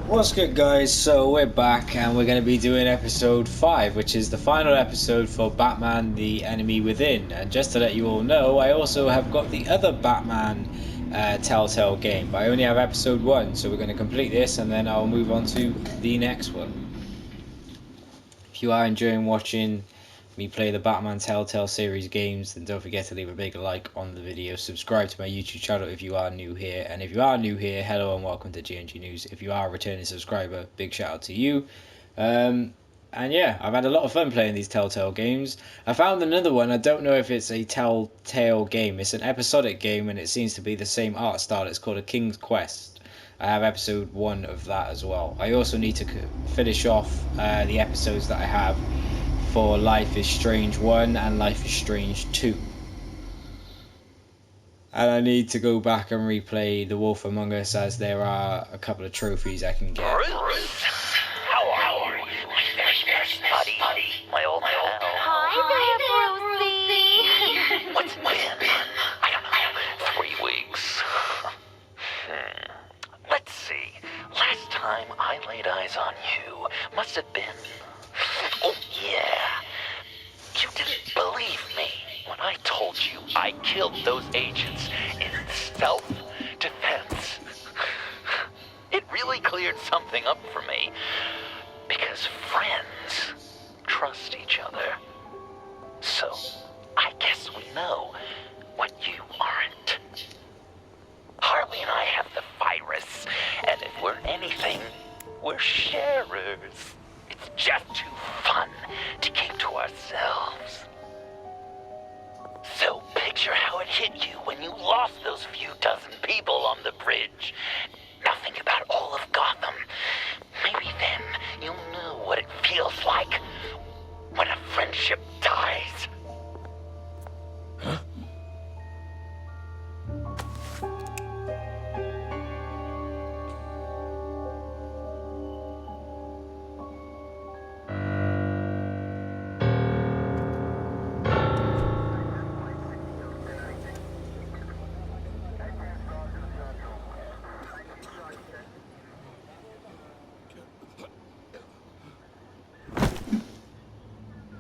What's good, guys? So we're back and we're going to be doing episode 5, which is the final episode for Batman the Enemy Within. And just to let you all know, I also have got the other Batman Telltale game, but I only have episode 1, so we're going to complete this and then I'll move on to the next one. If you are enjoying watching me play the Batman Telltale series games, then don't forget to leave a big like on the video, subscribe to my YouTube channel if you are new here, and if you are new here, hello and welcome to GNG News. If you are a returning subscriber, big shout out to you. And yeah, I've had a lot of fun playing these Telltale games. I found another one. I don't know if it's a Telltale game. It's an episodic game and it seems to be the same art style. It's called A King's Quest. I have episode 1 of that as well. I also need to finish off the episodes that I have for Life is Strange 1 and Life is Strange 2. And I need to go back and replay The Wolf Among Us, as there are a couple of trophies I can get. Bruce? How are you? Buddy, my old pal. Hi there, Brucey. What's been? I don't know, 3 weeks. Let's see. Last time I laid eyes on you must have been... Oh, yeah. You didn't believe me when I told you I killed those agents in self-defense. It really cleared something up for me. Because friends trust each other. So, I guess we know what you aren't. Harley and I have the virus, and if we're anything, we're sharers. It's just too fun to keep to ourselves. So picture how it hit you when you lost those few dozen people on the bridge. Now think about all of Gotham. Maybe then you'll know what it feels like when a friendship dies. Huh?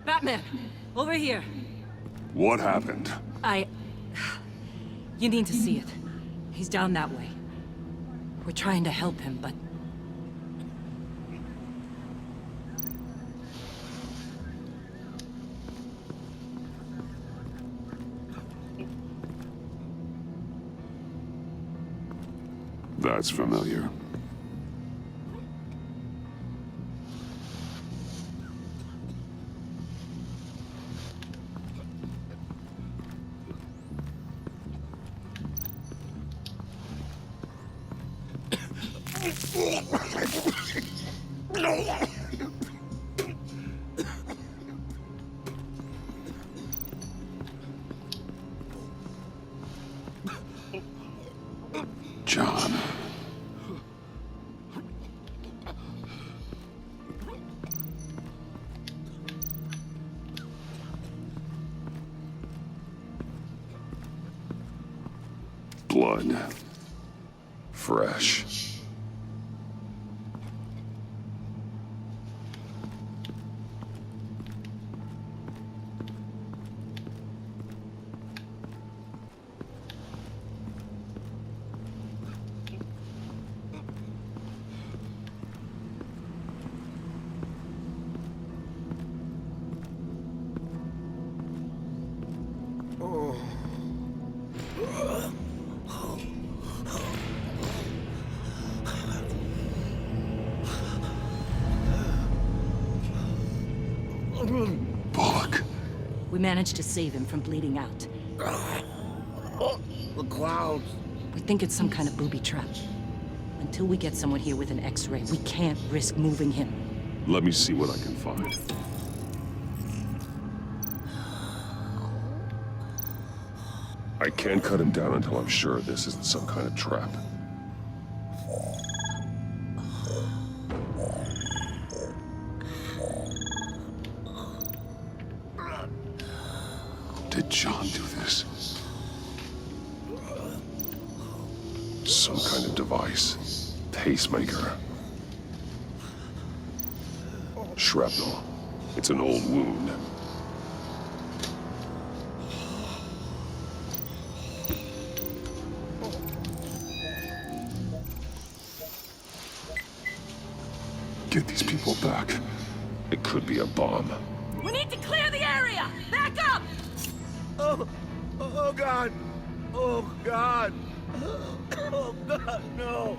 Batman! Over here! What happened? You need to see it. He's down that way. We're trying to help him, but... That's familiar. John. Blood. Fresh. Bullock. We managed to save him from bleeding out. The clouds. We think it's some kind of booby trap. Until we get someone here with an X-ray, we can't risk moving him. Let me see what I can find. I can't cut him down until I'm sure this isn't some kind of trap. Did John do this? Some kind of device. Pacemaker. Shrapnel. It's an old wound. Get these people back. It could be a bomb. We need to clear the area! Back up! Oh God! Oh God! Oh God, no!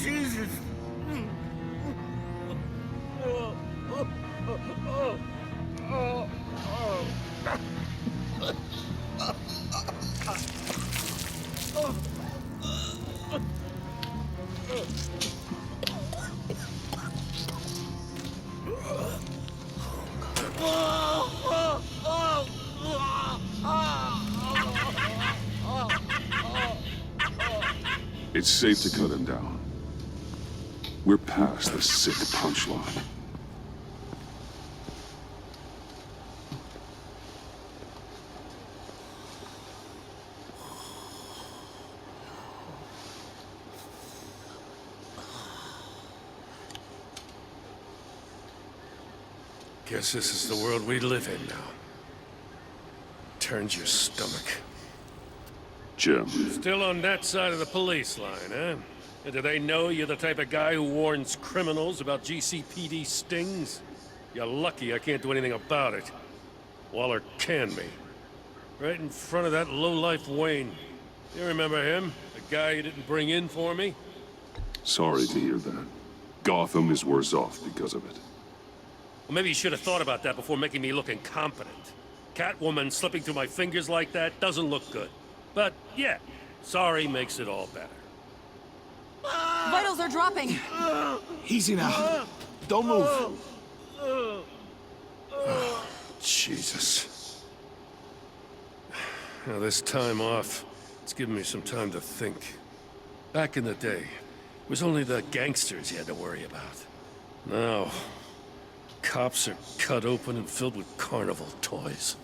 Jesus! It's safe to cut him down. We're past the sick punchline. Guess this is the world we live in now. Turns your stomach. Jim, Still on that side of the police line, eh? And do they know you're the type of guy who warns criminals about GCPD stings? You're lucky I can't do anything about it. Waller canned me. Right in front of that lowlife Wayne. You remember him? The guy you didn't bring in for me? sorry to hear that. Gotham is worse off because of it. Well, maybe you should have thought about that before making me look incompetent. Catwoman slipping through my fingers like that doesn't look good. But, yeah, sorry makes it all better. Vitals are dropping. Easy now. Don't move. Jesus. Now, this time off, it's given me some time to think. Back in the day, it was only the gangsters you had to worry about. Now, cops are cut open and filled with carnival toys.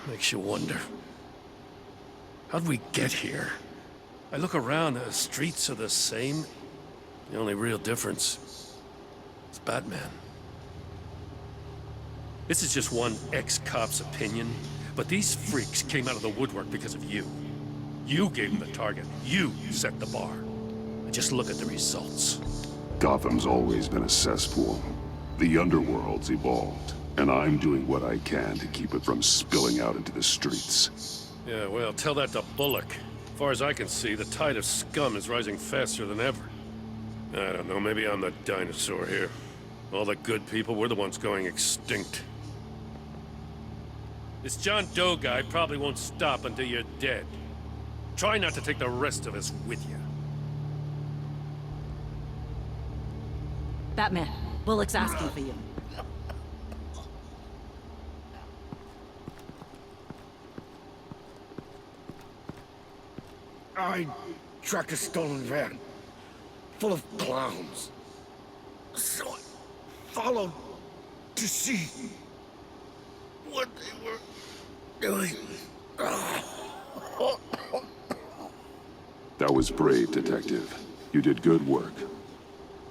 Makes you wonder. How'd we get here? I look around, the streets are the same. The only real difference is Batman. This is just one ex-cop's opinion, but these freaks came out of the woodwork because of you. You gave them the target. You set the bar. And just look at the results. Gotham's always been a cesspool. The underworld's evolved, and I'm doing what I can to keep it from spilling out into the streets. Yeah, well, tell that to Bullock. As far as I can see, the tide of scum is rising faster than ever. I don't know, maybe I'm the dinosaur here. All the good people, we're the ones going extinct. This John Doe guy probably won't stop until you're dead. Try not to take the rest of us with you. Batman, Bullock's asking for you. I tracked a stolen van full of clowns. So I followed to see what they were doing. That was brave, Detective. You did good work.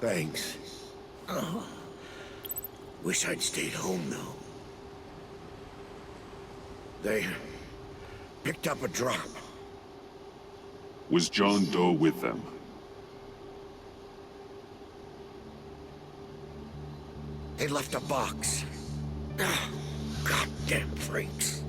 Thanks. Wish I'd stayed home, though. They picked up a drop. Was John Doe with them? They left a box. Goddamn freaks.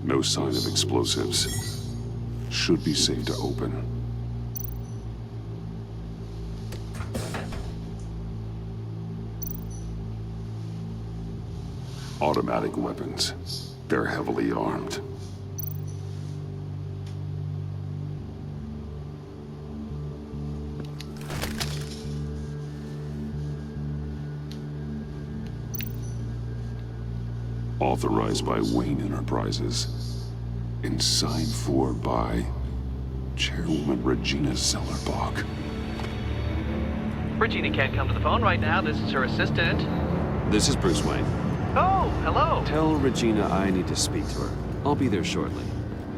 No sign of explosives. Should be safe to open. Automatic weapons. They're heavily armed. Authorized by Wayne Enterprises. And signed for by Chairwoman Regina Zellerbach. Regina can't come to the phone right now. This is her assistant. This is Bruce Wayne. Oh, hello. Tell Regina I need to speak to her. I'll be there shortly.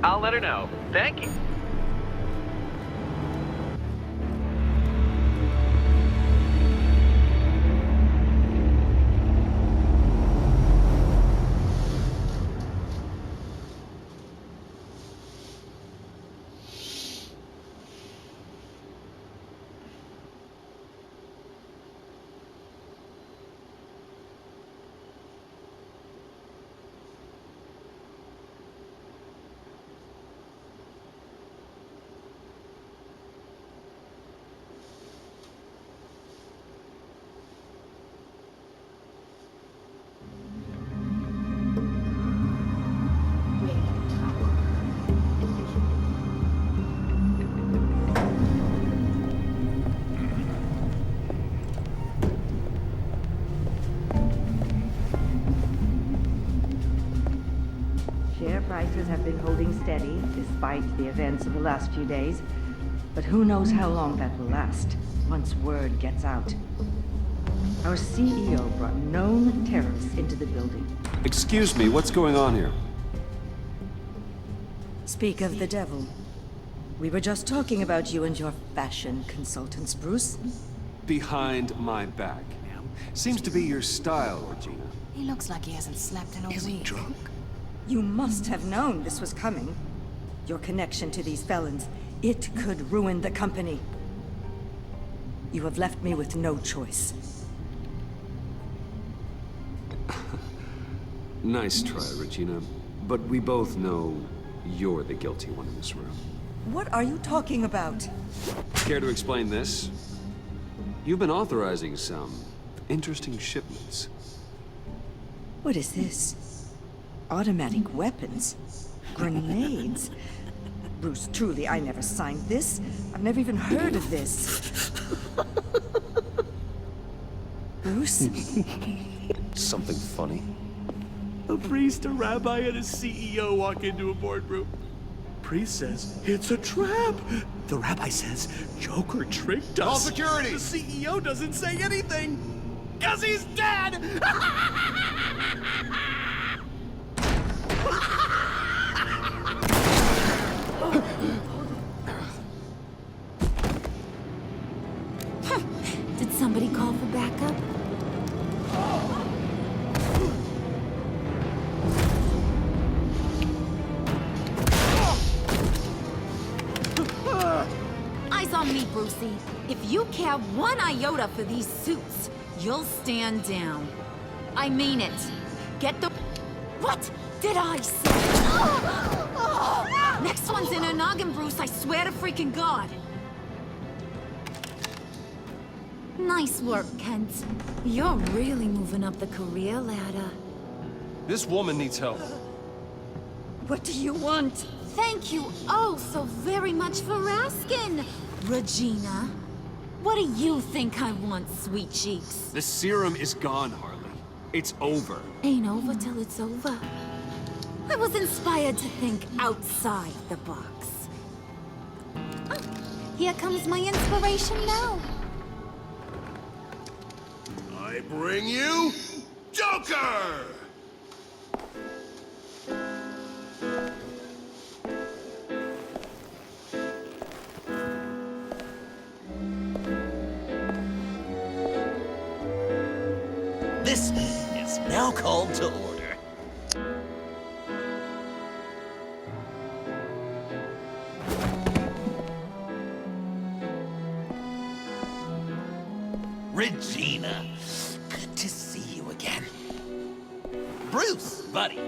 I'll let her know. Thank you. Share prices have been holding steady despite the events of the last few days. But who knows how long that will last once word gets out. Our CEO brought known terrorists into the building. Excuse me, what's going on here? Speak of the devil. We were just talking about you and your fashion consultants, Bruce. Behind my back. Seems to be your style, Regina. He looks like he hasn't slept in a week. Is he drunk? You must have known this was coming. Your connection to these felons, it could ruin the company. You have left me with no choice. Nice try, Regina. But we both know you're the guilty one in this room. What are you talking about? Care to explain this? You've been authorizing some interesting shipments. What is this? Automatic weapons? Grenades? Bruce, truly, I never signed this. I've never even heard of this. Bruce? Something funny? A priest, a rabbi, and a CEO walk into a boardroom. Priest says, it's a trap. The rabbi says, Joker tricked us. Call security! The CEO doesn't say anything, 'cause he's dead! Did somebody call for backup? Eyes on me, Brucey. If you care one iota for these suits, you'll stand down. I mean it. Get the... What did I say? Next one's in her noggin, Bruce. I swear to freaking God. Nice work, Kent. You're really moving up the career ladder. This woman needs help. What do you want? Thank you oh so very much for asking, Regina. What do you think I want, sweet cheeks? The serum is gone, Harley. It's over. Ain't over till it's over. I was inspired to think outside the box. Ah, here comes my inspiration now. I bring you Joker! This is now called to order. Regina, good to see you again. Bruce, buddy.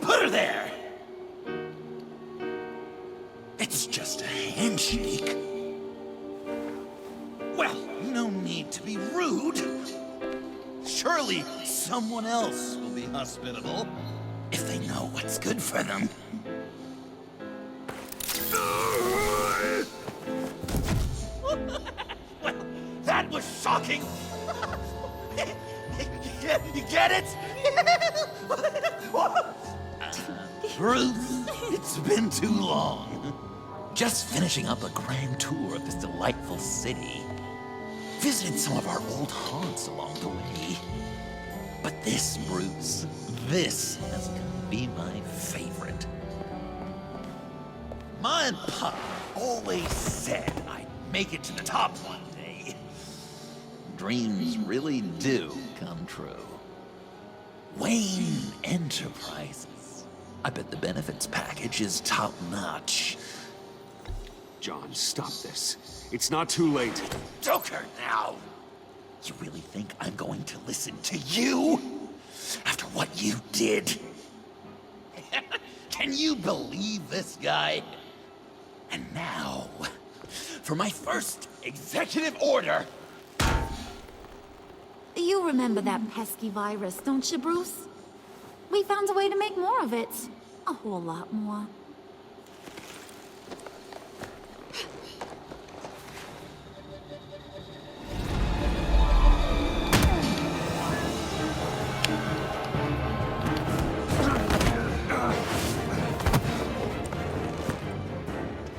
Put her there! It's just a handshake. Well, no need to be rude. Surely someone else will be hospitable if they know what's good for them. Well, that was shocking. You get it? Bruce, it's been too long. Just finishing up a grand tour of this delightful city. Visited some of our old haunts along the way. But this, Bruce, this has got to be my favorite. Ma and Pa always said I'd make it to the top one day. Dreams really do come true. Wayne Enterprises. I bet the benefits package is top-notch. John, stop this. It's not too late. Joker, now! You really think I'm going to listen to you? After what you did? Can you believe this guy? And now, for my first executive order. You remember that pesky virus, don't you, Bruce? We found a way to make more of it. A whole lot more.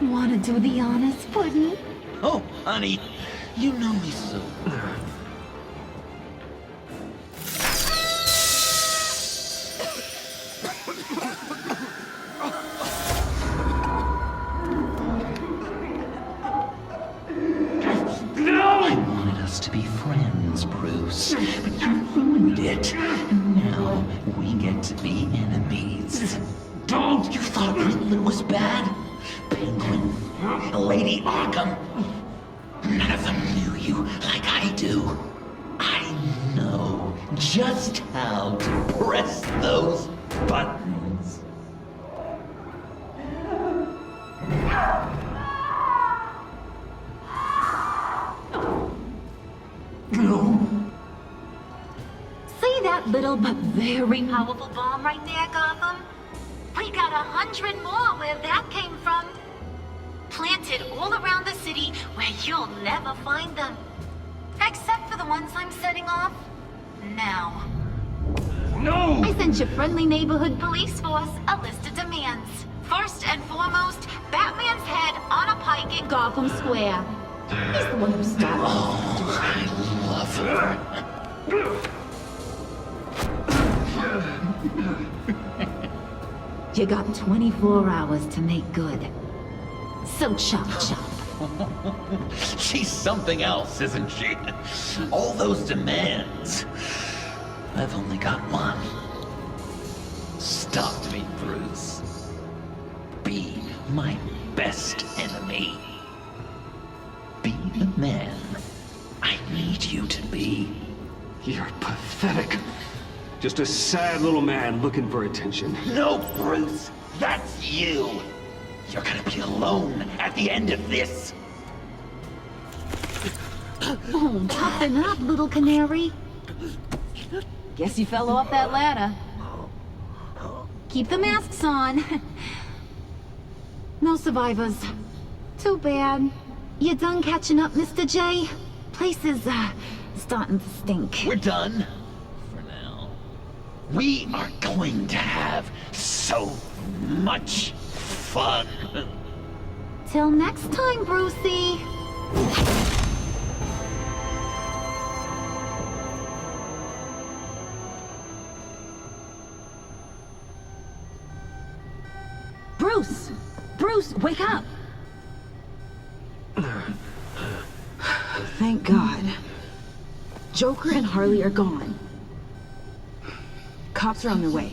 Want to do the honors, Puddin'? Oh, honey, you know me so. I wanted us to be friends, Bruce, but you ruined it. And now we get to be enemies. Don't! You thought Riddler was bad? Penguin, Lady Arkham. None of them knew you like I do. I know just how to press those buttons. See that little but very powerful bomb right there, Gotham? We got 100 more where that came from. Planted all around the city where you'll never find them. Except for the ones I'm setting off now. No! I sent your friendly neighborhood police force a list of demands. First and foremost, Batman's head on a pike in Gotham Square. He's the one who started. Oh, I love her. You got 24 hours to make good. So chop chop. She's something else, isn't she? All those demands. I've only got one. Stop me, Bruce. Be my best enemy. Be the man I need you to be. You're pathetic. Just a sad little man looking for attention. No, Bruce. That's you. You're gonna be alone at the end of this. Oh, toughen up, little canary. Guess you fell off that ladder. Keep the masks on. No survivors. Too bad. You done catching up, Mr. J? Place is, starting to stink. We're done. For now. We are going to have so much fun. Till next time, Brucey. Bruce! Bruce, wake up! Thank God. Joker and Harley are gone. Cops are on their way.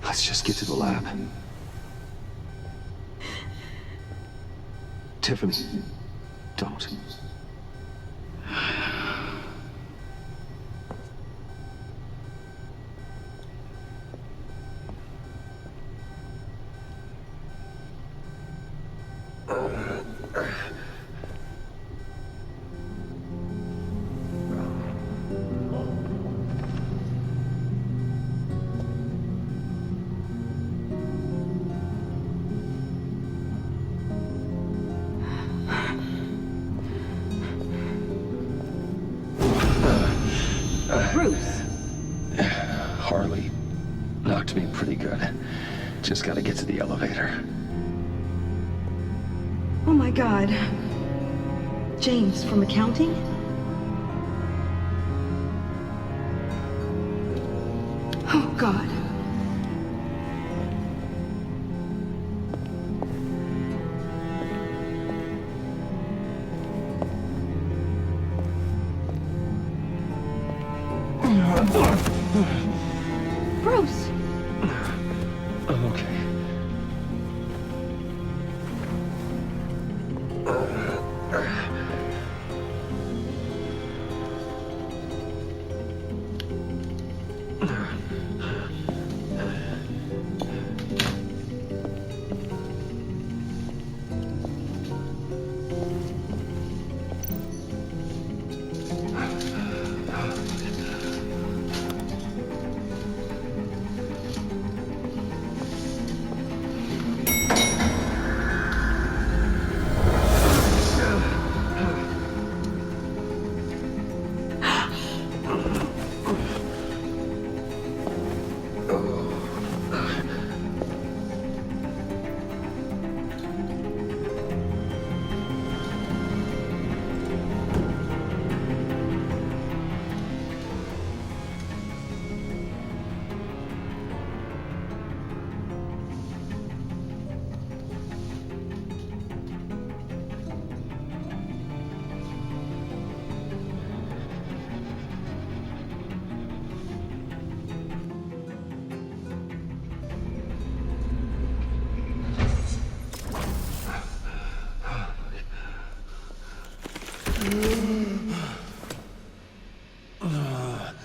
Let's just get to the lab. Tiffany, don't. Bruce! Harley knocked me pretty good. Just gotta get to the elevator. Oh my God. James from accounting? Oh God. Bruce! I'm okay.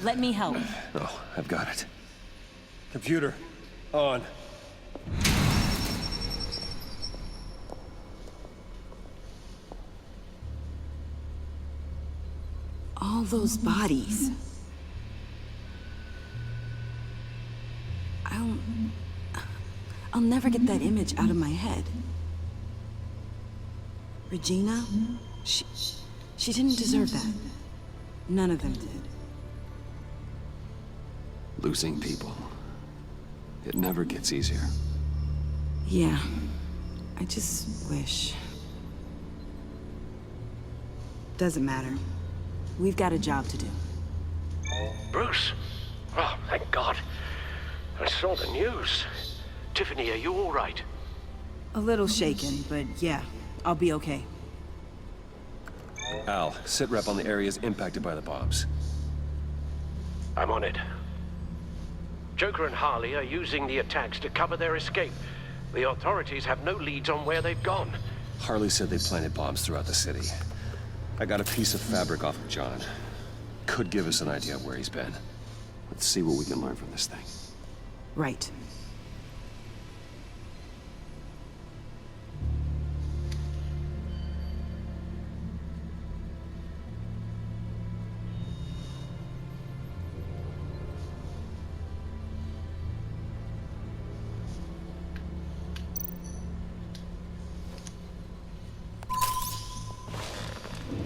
Let me help. Oh, I've got it. Computer, on. All those bodies. I'll never get that image out of my head. Regina, she didn't deserve that. None of them did. Losing people. It never gets easier. Yeah. I just wish. Doesn't matter. We've got a job to do. Bruce! Oh, thank God. I saw the news. Tiffany, are you all right? A little shaken, but yeah, I'll be okay. Al, sit rep on the areas impacted by the bombs. I'm on it. Joker and Harley are using the attacks to cover their escape. The authorities have no leads on where they've gone. Harley said they planted bombs throughout the city. I got a piece of fabric off of John. Could give us an idea of where he's been. Let's see what we can learn from this thing. Right.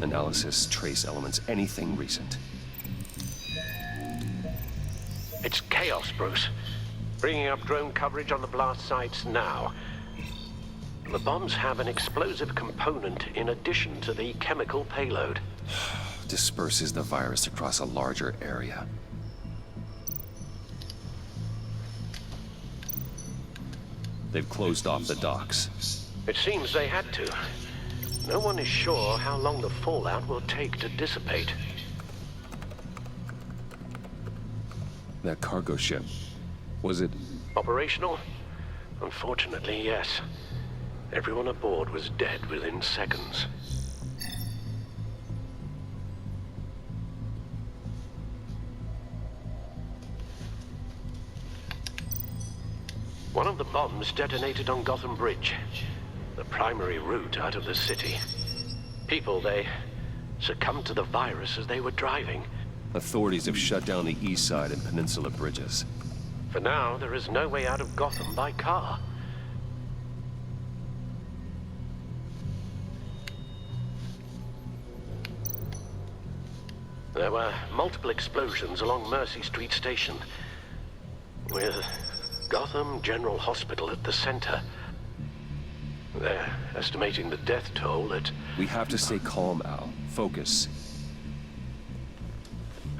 Analysis, trace elements, anything recent. It's chaos, Bruce. Bringing up drone coverage on the blast sites now. The bombs have an explosive component in addition to the chemical payload. Disperses the virus across a larger area. They've closed off the docks. It seems they had to. No one is sure how long the fallout will take to dissipate. That cargo ship, was it... Operational? Unfortunately, yes. Everyone aboard was dead within seconds. One of the bombs detonated on Gotham Bridge, the primary route out of the city. People, they succumbed to the virus as they were driving. Authorities have shut down the east side and peninsula bridges. For now, there is no way out of Gotham by car. There were multiple explosions along Mercy Street Station, with Gotham General Hospital at the center. They're estimating the death toll at... We have to stay calm, Al. Focus.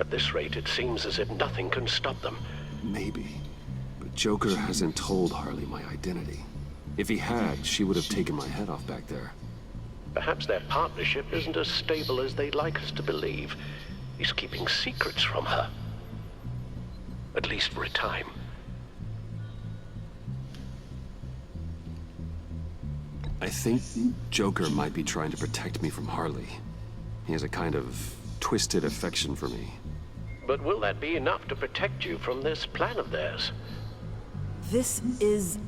At this rate, it seems as if nothing can stop them. Maybe. But Joker hasn't told Harley my identity. If he had, she would have taken my head off back there. Perhaps their partnership isn't as stable as they'd like us to believe. He's keeping secrets from her. At least for a time. I think Joker might be trying to protect me from Harley. He has a kind of twisted affection for me. But will that be enough to protect you from this plan of theirs? This is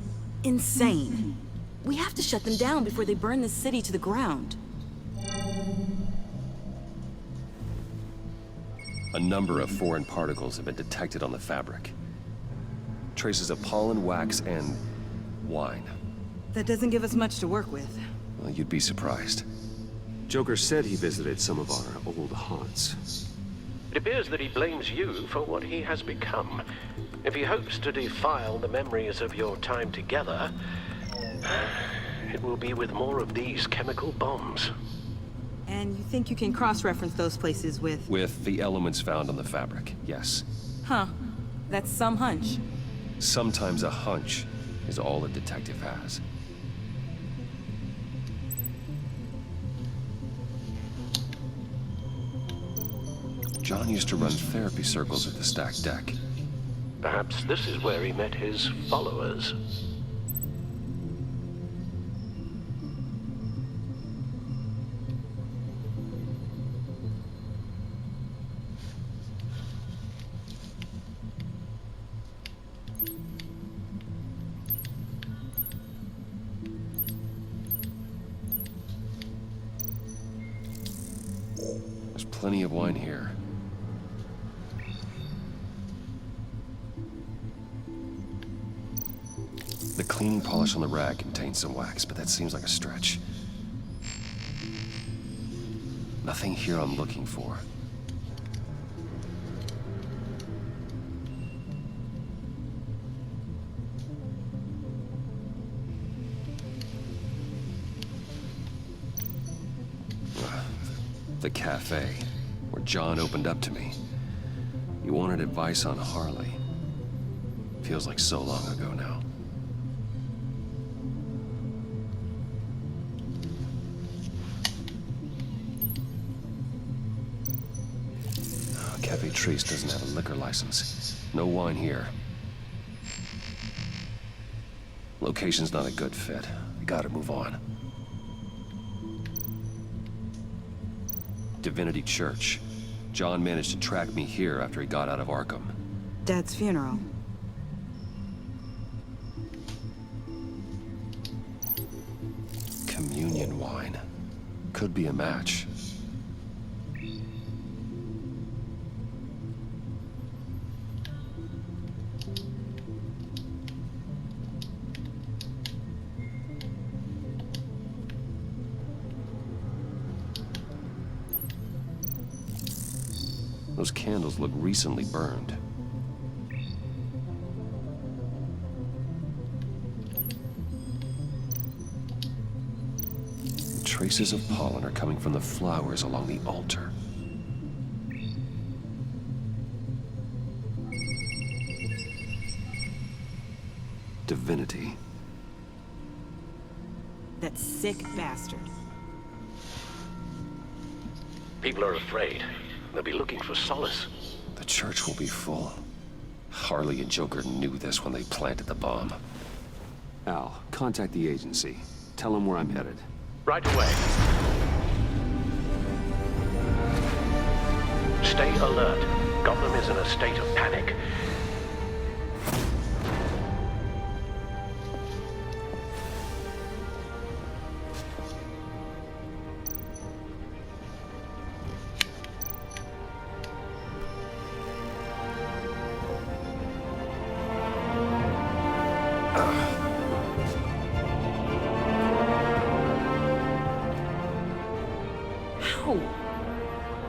insane. We have to shut them down before they burn the city to the ground. A number of foreign particles have been detected on the fabric. Traces of pollen, wax, and wine. That doesn't give us much to work with. Well, you'd be surprised. Joker said he visited some of our old haunts. It appears that he blames you for what he has become. If he hopes to defile the memories of your time together, it will be with more of these chemical bombs. And you think you can cross-reference those places with... With the elements found on the fabric, yes. Huh. That's some hunch. Sometimes a hunch is all a detective has. John used to run therapy circles at the stacked deck. Perhaps this is where he met his followers. There's plenty of wine here. The cleaning polish on the rag contains some wax, but that seems like a stretch. Nothing here I'm looking for. The cafe, where John opened up to me. He wanted advice on Harley. Feels like so long ago now. Cafe Trace doesn't have a liquor license. No wine here. Location's not a good fit. We gotta move on. Divinity Church. John managed to track me here after he got out of Arkham. Dad's funeral. Communion wine. Could be a match. Those candles look recently burned. Traces of pollen are coming from the flowers along the altar. Divinity. That sick bastard. People are afraid. They'll be looking for solace. The church will be full. Harley and Joker knew this when they planted the bomb. Al, contact the agency. Tell them where I'm headed. Right away. Stay alert. Gotham is in a state of panic.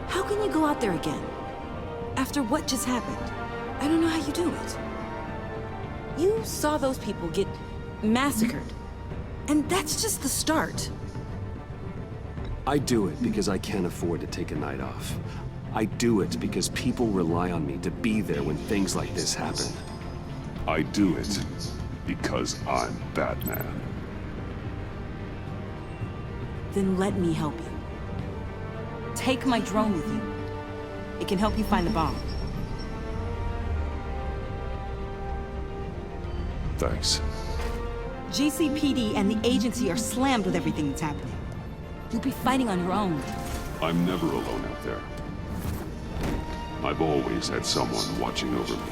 How can you go out there again? After what just happened? I don't know how you do it. You saw those people get massacred. And that's just the start. I do it because I can't afford to take a night off. I do it because people rely on me to be there when things like this happen. I do it because I'm Batman. Then let me help you. Take my drone with you. It can help you find the bomb. Thanks. GCPD and the agency are slammed with everything that's happening. You'll be fighting on your own. I'm never alone out there. I've always had someone watching over me.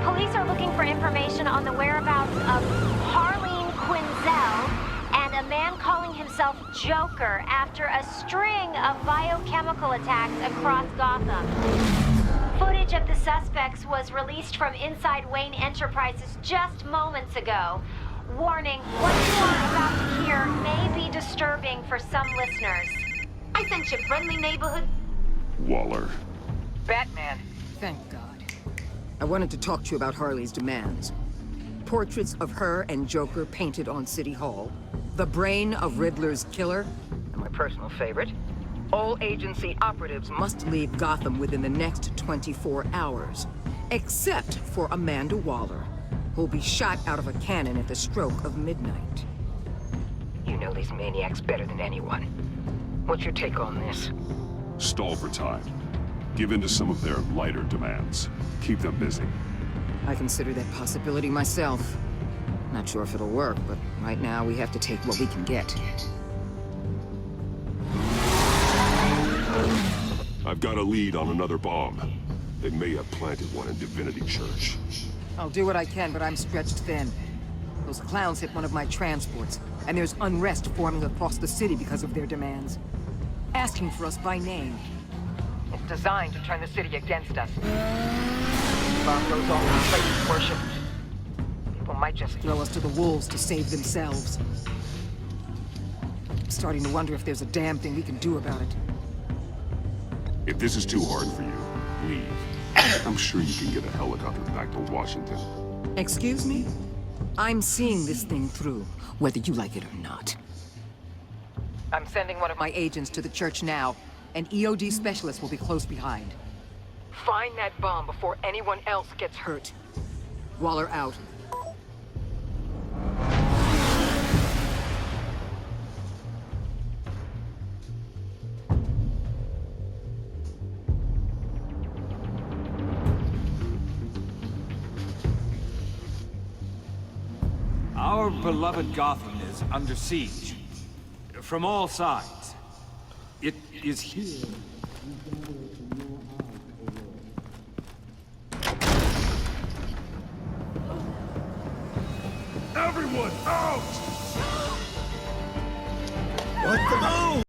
Police are looking for information on the whereabouts of Harleen Quinzel and a man calling himself Joker after a string of biochemical attacks across Gotham. Footage of the suspects was released from inside Wayne Enterprises just moments ago. Warning, what you are about to hear may be disturbing for some listeners. I sent you friendly neighborhood... Waller. Batman. Thank God. I wanted to talk to you about Harley's demands. Portraits of her and Joker painted on City Hall. The brain of Riddler's killer. And my personal favorite. All agency operatives must leave Gotham within the next 24 hours. Except for Amanda Waller, who'll be shot out of a cannon at the stroke of midnight. You know these maniacs better than anyone. What's your take on this? Stall for time. Give in to some of their lighter demands. Keep them busy. I consider that possibility myself. Not sure if it'll work, but right now we have to take what we can get. I've got a lead on another bomb. They may have planted one in Divinity Church. I'll do what I can, but I'm stretched thin. Those clowns hit one of my transports, and there's unrest forming across the city because of their demands. Asking for us by name. It's designed to turn the city against us. Bomb goes off in places worship. People might just throw us to the wolves to save themselves. I'm starting to wonder if there's a damn thing we can do about it. If this is too hard for you, leave. I'm sure you can get a helicopter back to Washington. Excuse me? I'm seeing this thing through, whether you like it or not. I'm sending one of my agents to the church now. An EOD specialist will be close behind. Find that bomb before anyone else gets hurt. Waller out. Our beloved Gotham is under siege. From all sides. It is here. Everyone, out!